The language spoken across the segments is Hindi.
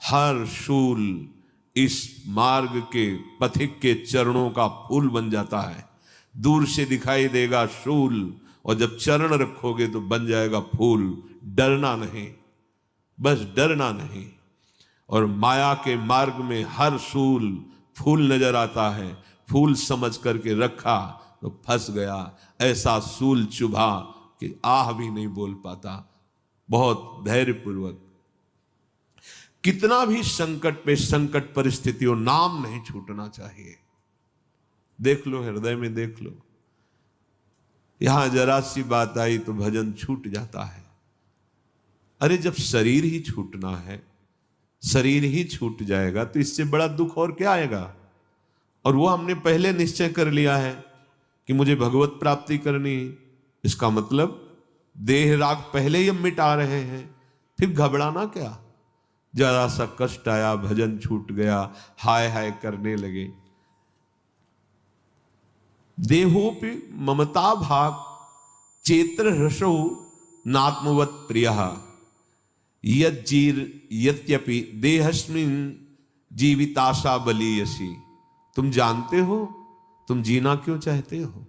हर शूल इस मार्ग के पथिक के चरणों का फूल बन जाता है। दूर से दिखाई देगा शूल, और जब चरण रखोगे तो बन जाएगा फूल। डरना नहीं, बस डरना नहीं। और माया के मार्ग में हर शूल फूल नजर आता है, फूल समझ करके रखा तो फंस गया। ऐसा शूल चुभा कि आह भी नहीं बोल पाता। बहुत धैर्यपूर्वक, कितना भी संकट पे संकट परिस्थिति हो, नाम नहीं छूटना चाहिए। देख लो, हृदय में देख लो, यहां जरा सी बात आई तो भजन छूट जाता है। अरे जब शरीर ही छूटना है, शरीर ही छूट जाएगा तो इससे बड़ा दुख और क्या आएगा। और वो हमने पहले निश्चय कर लिया है कि मुझे भगवत प्राप्ति करनी है। इसका मतलब देह राग पहले ही हम मिटा रहे हैं, फिर घबराना क्या। जरा सा कष्ट आया, भजन छूट गया, हाय हाय करने लगे। देहोपि ममता भाग चेत्र हृषो नात्मवत प्रिय यद्यपि देहस्मिन जीविताशा बलीयसी। तुम जानते हो तुम जीना क्यों चाहते हो?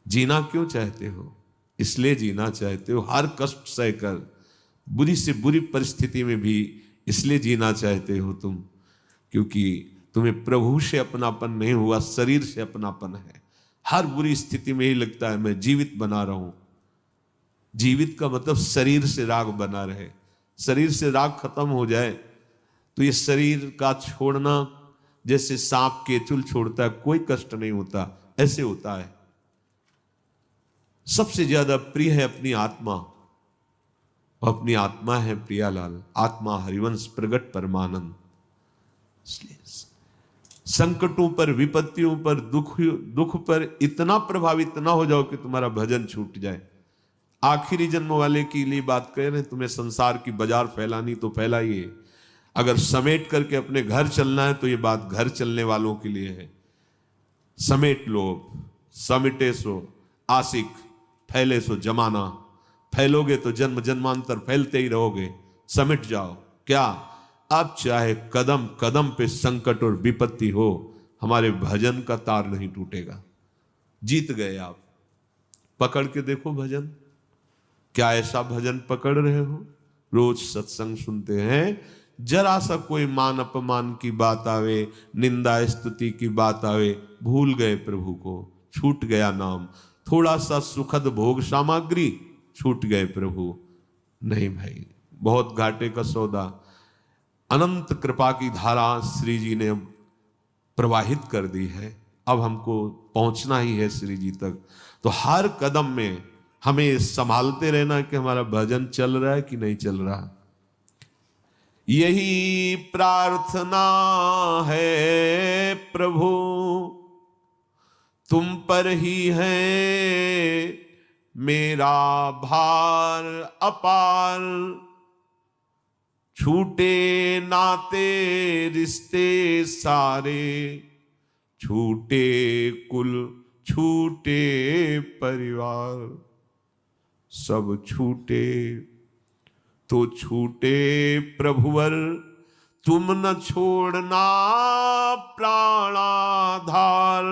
जीना क्यों चाहते हो? इसलिए जीना चाहते हो, हर कष्ट सहकर, बुरी से बुरी परिस्थिति में भी इसलिए जीना चाहते हो तुम, क्योंकि तुम्हें प्रभु से अपनापन नहीं हुआ, शरीर से अपनापन है। हर बुरी स्थिति में ही लगता है मैं जीवित बना रहूं। जीवित का मतलब शरीर से राग बना रहे। शरीर से राग खत्म हो जाए तो ये शरीर का छोड़ना जैसे सांप केचुल छोड़ता है, कोई कष्ट नहीं होता, ऐसे होता है। सबसे ज्यादा प्रिय है अपनी आत्मा, अपनी आत्मा है प्रियालाल। आत्मा हरिवंश प्रगट परमानंद। इसलिए संकटों पर, विपत्तियों पर, दुख पर इतना प्रभावित ना हो जाओ कि तुम्हारा भजन छूट जाए। आखिरी जन्म वाले के लिए बात कह रहे हैं, तुम्हें संसार की बाजार फैलानी तो फैलाइए। अगर समेट करके अपने घर चलना है तो ये बात घर चलने वालों के लिए है। समेट लो, समेटे सो आशिक, फैले सो जमाना। फैलोगे तो जन्म जन्मांतर फैलते ही रहोगे। समेट जाओ। क्या अब चाहे कदम कदम पे संकट और विपत्ति हो, हमारे भजन का तार नहीं टूटेगा। जीत गए आप। पकड़ के देखो भजन। क्या ऐसा भजन पकड़ रहे हो? रोज सत्संग सुनते हैं, जरा सा कोई मान अपमान की बात आवे, निंदा स्तुति की बात आवे, भूल गए प्रभु को, छूट गया नाम। थोड़ा सा सुखद भोग सामग्री, छूट गए प्रभु। नहीं भाई, बहुत घाटे का सौदा। अनंत कृपा की धारा श्री जी ने प्रवाहित कर दी है। अब हमको पहुंचना ही है श्री जी तक। तो हर कदम में हमें संभालते रहना कि हमारा भजन चल रहा है कि नहीं चल रहा। यही प्रार्थना है प्रभु, तुम पर ही है मेरा भार अपार। छूटे नाते रिश्ते सारे, छूटे कुल छूटे परिवार। सब छूटे तो छूटे प्रभुवर, तुम न छोड़ना प्राणाधार।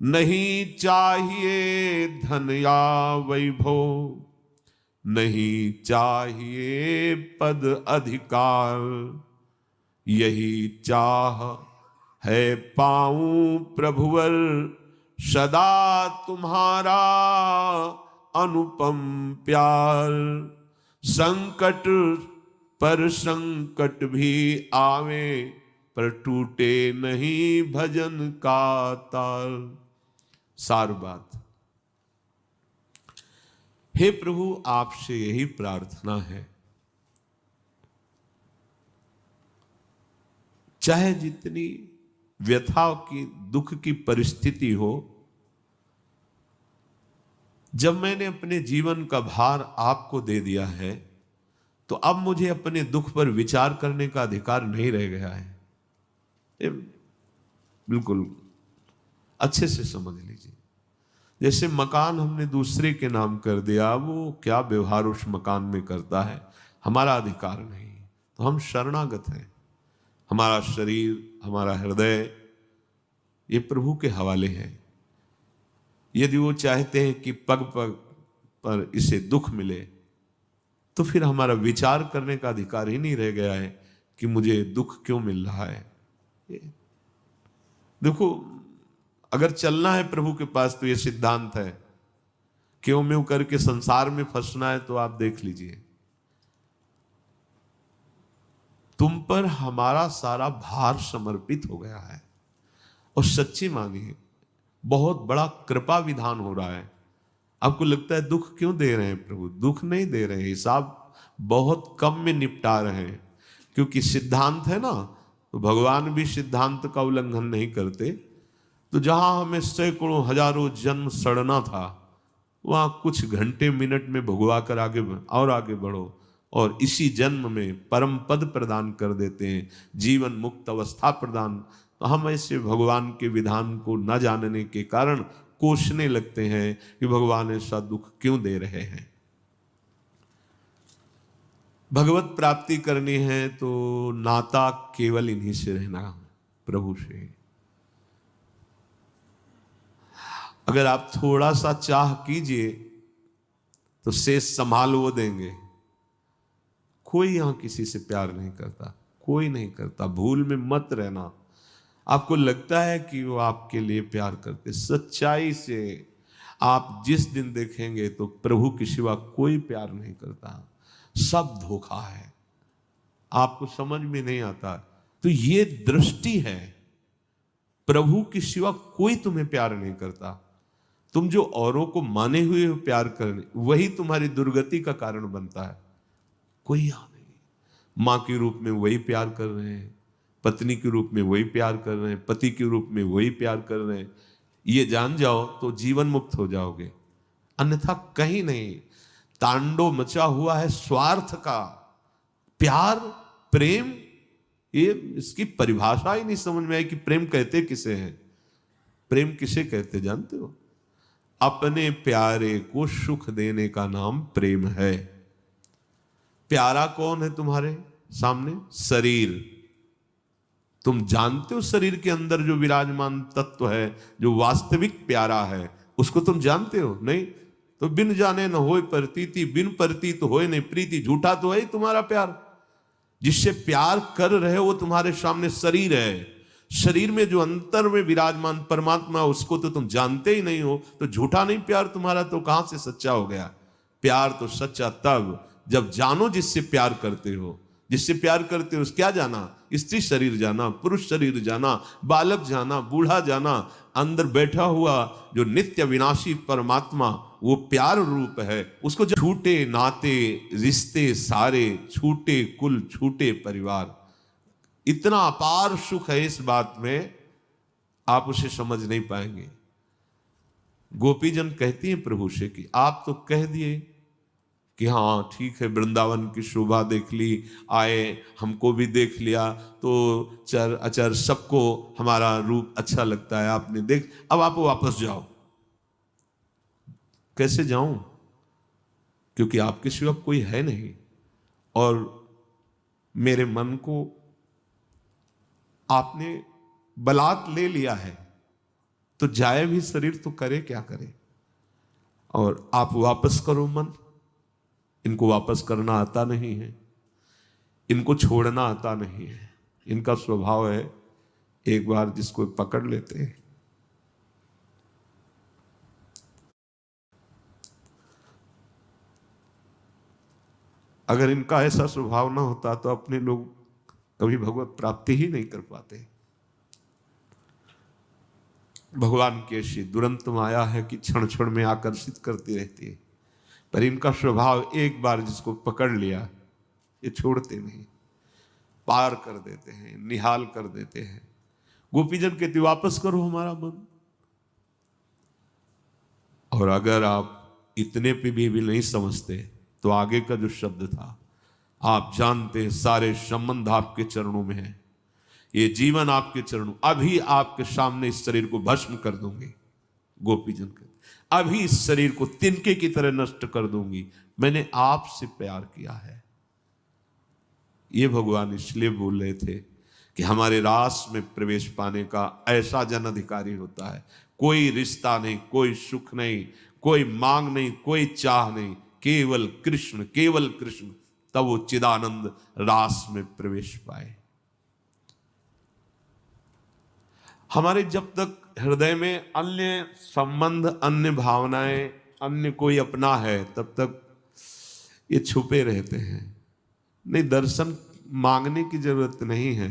नहीं चाहिए धन या वैभव, नहीं चाहिए पद अधिकार। यही चाह है पाऊं प्रभुवर, सदा तुम्हारा अनुपम प्यार। संकट पर संकट भी आवे, पर टूटे नहीं भजन का तार। सार बात। हे प्रभु, आपसे यही प्रार्थना है, चाहे जितनी व्यथा की, दुख की परिस्थिति हो, जब मैंने अपने जीवन का भार आपको दे दिया है तो अब मुझे अपने दुख पर विचार करने का अधिकार नहीं रह गया है। ये बिल्कुल अच्छे से समझ लीजिए। जैसे मकान हमने दूसरे के नाम कर दिया, वो क्या व्यवहार उस मकान में करता है हमारा अधिकार नहीं, तो हम शरणागत हैं। हमारा शरीर, हमारा हृदय ये प्रभु के हवाले है। यदि वो चाहते हैं कि पग पग पर इसे दुख मिले, तो फिर हमारा विचार करने का अधिकार ही नहीं रह गया है कि मुझे दुख क्यों मिल रहा है। देखो, अगर चलना है प्रभु के पास तो ये सिद्धांत है, क्यों म्यों करके संसार में फंसना है तो आप देख लीजिए, तुम पर हमारा सारा भार समर्पित हो गया है। और सच्ची मानिए, बहुत बड़ा कृपा विधान हो रहा है। आपको लगता है दुख क्यों दे रहे हैं प्रभु? दुख नहीं दे रहे हैं, हिसाब बहुत कम में निपटा रहे हैं। क्योंकि सिद्धांत है ना, तो भगवान भी सिद्धांत का उल्लंघन नहीं करते। तो जहां हमें सैकड़ों हजारों जन्म सड़ना था, वहां कुछ घंटे मिनट में भगवा कर आगे बढ़ो और इसी जन्म में परम पद प्रदान कर देते हैं, जीवन मुक्त अवस्था प्रदान। तो हम ऐसे भगवान के विधान को न जानने के कारण कोसने लगते हैं कि भगवान ऐसा दुख क्यों दे रहे हैं। भगवत प्राप्ति करनी है तो नाता केवल इन्हीं से रहना, प्रभु से। अगर आप थोड़ा सा चाह कीजिए तो शेष संभाल वो देंगे। कोई यहां किसी से प्यार नहीं करता, कोई नहीं करता। भूल में मत रहना। आपको लगता है कि वो आपके लिए प्यार करते, सच्चाई से आप जिस दिन देखेंगे तो प्रभु के सिवा कोई प्यार नहीं करता, सब धोखा है। आपको समझ में नहीं आता। तो ये दृष्टि है, प्रभु के सिवा कोई तुम्हें प्यार नहीं करता। तुम जो औरों को माने हुए हो प्यार करने, वही तुम्हारी दुर्गति का कारण बनता है, कोई यहाँ नहीं। मां के रूप में वही प्यार कर रहे हैं, पत्नी के रूप में वही प्यार कर रहे हैं, पति के रूप में वही प्यार कर रहे हैं। ये जान जाओ तो जीवन मुक्त हो जाओगे, अन्यथा कहीं नहीं। तांडव मचा हुआ है स्वार्थ का। प्यार, प्रेम, ये इसकी परिभाषा ही नहीं समझ में आई कि प्रेम कहते किसे हैं। प्रेम किसे कहते जानते हो? अपने प्यारे को सुख देने का नाम प्रेम है। प्यारा कौन है तुम्हारे सामने? शरीर। तुम जानते हो शरीर के अंदर जो विराजमान तत्व है, जो वास्तविक प्यारा है, उसको तुम जानते हो? नहीं। तो बिन जाने न होए प्रतीति, बिन प्रतीत होए नहीं प्रीति। झूठा तो है ही तुम्हारा प्यार। जिससे प्यार कर रहे हो वो तुम्हारे सामने शरीर है। शरीर में जो अंतर में विराजमान परमात्मा, उसको तो तुम जानते ही नहीं हो। तो झूठा नहीं प्यार तुम्हारा, तो कहां से सच्चा हो गया? प्यार तो सच्चा तब जब जानो जिससे प्यार करते हो। जिससे प्यार करते हो उस क्या जाना? स्त्री शरीर जाना, पुरुष शरीर जाना, बालक जाना, बूढ़ा जाना। अंदर बैठा हुआ जो नित्य विनाशी परमात्मा, वो प्यार रूप है। उसको जब छूटे नाते रिश्ते सारे, छूटे कुल, छूटे परिवार, इतना अपार सुख है इस बात में, आप उसे समझ नहीं पाएंगे। गोपीजन कहती हैं प्रभु से कि आप तो कह दिए कि हाँ ठीक है, वृंदावन की शोभा देख ली, आए, हमको भी देख लिया, तो चर अचर सबको हमारा रूप अच्छा लगता है, आपने देख, अब आप वापस जाओ। कैसे जाऊं? क्योंकि आपके सिवा कोई है नहीं, और मेरे मन को आपने बलात् ले लिया है, तो जाए भी शरीर तो करे क्या करे। और आप वापस करो मन। इनको वापस करना आता नहीं है, इनको छोड़ना आता नहीं है। इनका स्वभाव है, एक बार जिसको पकड़ लेते हैं, अगर इनका ऐसा स्वभाव ना होता तो अपने लोग कभी भगवत प्राप्ति ही नहीं कर पाते। भगवान की ऐसी दुरंत माया है कि क्षण क्षण में आकर्षित करती रहती है, पर इनका स्वभाव एक बार जिसको पकड़ लिया, ये छोड़ते नहीं, पार कर देते हैं, निहाल कर देते हैं। गोपीजन कहते वापस करो हमारा मन। और अगर आप इतने पे भी नहीं समझते तो आगे का जो शब्द था, आप जानते हैं सारे संबंध आपके चरणों में है, ये जीवन आपके चरणों, अभी आपके सामने इस शरीर को भस्म कर दूंगी। गोपीजन कहते अभी इस शरीर को तिनके की तरह नष्ट कर दूंगी। मैंने आपसे प्यार किया है, ये भगवान इसलिए बोल रहे थे कि हमारे रास में प्रवेश पाने का ऐसा जन अधिकारी होता है, कोई रिश्ता नहीं, कोई सुख नहीं, कोई मांग नहीं, कोई चाह नहीं, केवल कृष्ण, केवल कृष्ण, तब वो चिदानंद रास में प्रवेश पाए। हमारे जब तक हृदय में अन्य संबंध, अन्य भावनाएं, अन्य कोई अपना है, तब तक ये छुपे रहते हैं। नहीं, दर्शन मांगने की जरूरत नहीं है,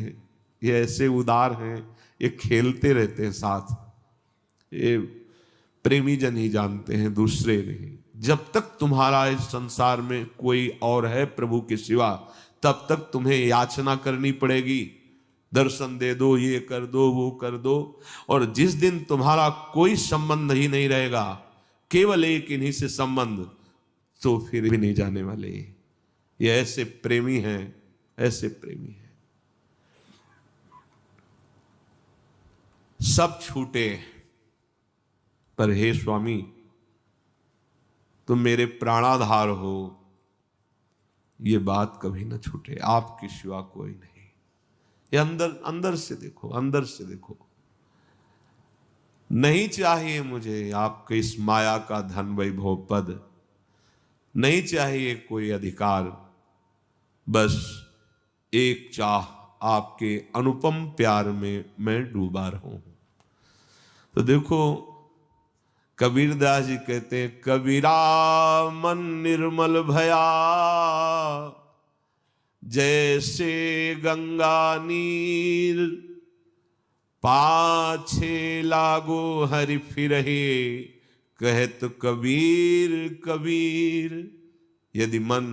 ये ऐसे उदार हैं, ये खेलते रहते हैं साथ, ये प्रेमी जन ही जानते हैं, दूसरे नहीं। जब तक तुम्हारा इस संसार में कोई और है प्रभु के सिवा, तब तक तुम्हें याचना करनी पड़ेगी, दर्शन दे दो, ये कर दो, वो कर दो। और जिस दिन तुम्हारा कोई संबंध ही नहीं रहेगा, केवल एक इन्हीं से संबंध, तो फिर भी नहीं जाने वाले। ये ऐसे प्रेमी हैं, ऐसे प्रेमी हैं। सब छूटे पर हे स्वामी तुम मेरे प्राणाधार हो, ये बात कभी न छूटे, आपके सिवा कोई नहीं। ये अंदर अंदर से देखो, अंदर से देखो। नहीं चाहिए मुझे आपके इस माया का धन वैभव पद, नहीं चाहिए कोई अधिकार, बस एक चाह आपके अनुपम प्यार में मैं डूबा रहूं। तो देखो कबीरदास जी कहते हैं, कबीरा मन निर्मल भया, जैसे गंगा नीर, पाछे लागो हरि फिरहे, कहत कबीर कबीर। यदि मन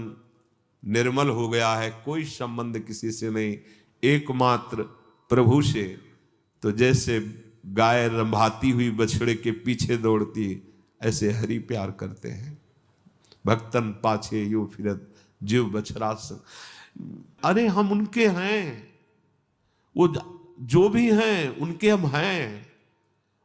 निर्मल हो गया है, कोई संबंध किसी से नहीं, एकमात्र प्रभु से, तो जैसे गाय रंभाती हुई बछड़े के पीछे दौड़ती, ऐसे हरि प्यार करते हैं। भक्तन पाछे यूं फिरत जीव बछड़ा संग। अरे हम उनके हैं, वो जो भी हैं उनके हम हैं,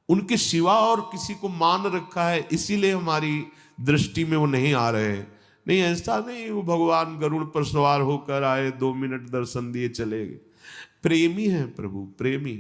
उनके सिवा और किसी को मान रखा है, इसीलिए हमारी दृष्टि में वो नहीं आ रहे। नहीं, ऐसा नहीं वो भगवान गरुड़ पर सवार होकर आए, 2 मिनट दर्शन दिए चले गए। प्रेमी हैं प्रभु, प्रेमी।